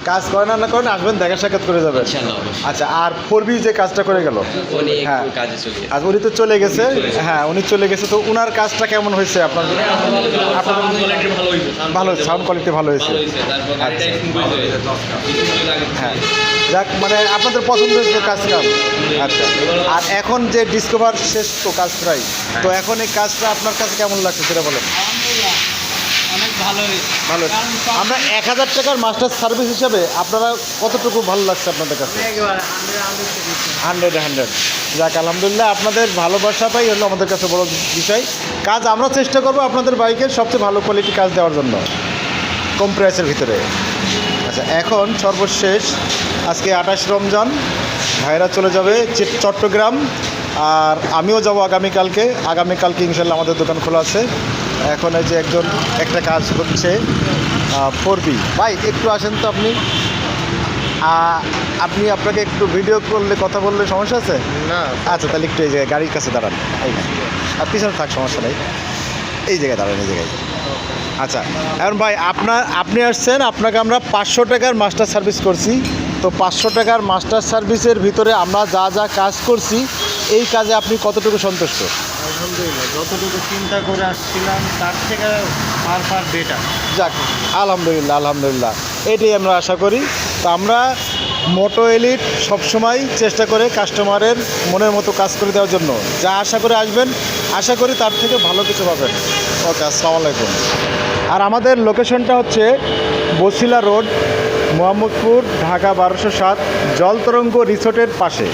কাজ করেন না করেন আসবেন, দেখা সাক্ষাৎ করে যাবেন। আচ্ছা, আর 4B যে কাজটা করে গেল, হ্যাঁ আজ উনি তো চলে গেছে, হ্যাঁ উনি চলে গেছে, তো উনার কাজটা কেমন হয়েছে আপনার? ভালো, সাউন্ড কোয়ালিটি ভালো হয়েছে। হ্যাঁ যাক, মানে আপনাদের পছন্দ হয়েছে কাজ কাম। আচ্ছা, আর এখন যে ডিসকভার শেষ তো কাজ প্রায়, তো এখন এই কাজটা আপনার কাছে কেমন লাগছে সেটা বলেন। অনেক ভালো ভালো। আমরা 1000 টাকার মাস্টার সার্ভিস হিসাবে আপনারা কতটুকু ভালো লাগছে আপনাদের কাছে? 100 যাক আলহামদুলিল্লাহ, আপনাদের ভালোবাসা পাই হলো আমাদের কাছে বড় বিষয়। কাজ আমরা চেষ্টা করবো আপনাদের বাইকের সবচেয়ে ভালো কোয়ালিটি কাজ দেওয়ার জন্য, কম প্রাইসের ভিতরে। আচ্ছা, এখন সর্বশেষ আজকে 28 রমজান, ভাইরা চলে যাবে চট্টগ্রাম, আর আমিও যাব আগামীকালকে ইনশাল্লাহ আমাদের দোকান খোলা আছে। এখন এই যে একটা কাজ হচ্ছে 4B। ভাই একটু আসেন তো আপনি, আপনাকে একটু ভিডিও করলে কথা বললে সমস্যা আছে না? আচ্ছা তাহলে একটু এই জায়গায় গাড়ির কাছে দাঁড়ান, আর পিছনে থাক সমস্যা নেই, এই জায়গায় দাঁড়ান, এই জায়গায়। আচ্ছা, এখন ভাই আপনি আসছেন, আপনাকে আমরা 500 টাকার মাস্টার সার্ভিস করছি। তো 500 টাকার মাস্টার সার্ভিসের ভিতরে আমরা যা যা কাজ করছি, এই কাজে আপনি কতটুকু সন্তুষ্ট? আলহামদুলিল্লাহ, যতটুকু চিন্তা করে আসছিলাম তার থেকে ফার বেটার। যাক আলহামদুলিল্লাহ, এটাই আমরা আশা করি। তো আমরা মোটো এলিট সবসময় চেষ্টা করে কাস্টমারের মনের মতো কাজ করে দেওয়ার জন্য, যা আশা করে আসবেন, আশা করি তার থেকে ভালো কিছু পাবেন। ওকে, আসসালামু আলাইকুম। আর আমাদের লোকেশনটা হচ্ছে বছিলা রোড, মোহাম্মদপুর, ঢাকা 1207, জলতরঙ্গ রিসোর্টের পাশে।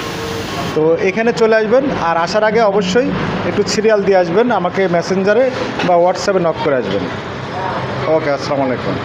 তো এখানে চলে আসবেন, আর আসার আগে অবশ্যই একটু সিরিয়াল দিয়ে আসবেন, আমাকে মেসেঞ্জারে বা হোয়াটসঅ্যাপে নক করে আসবেন। ওকে, আসসালামু আলাইকুম।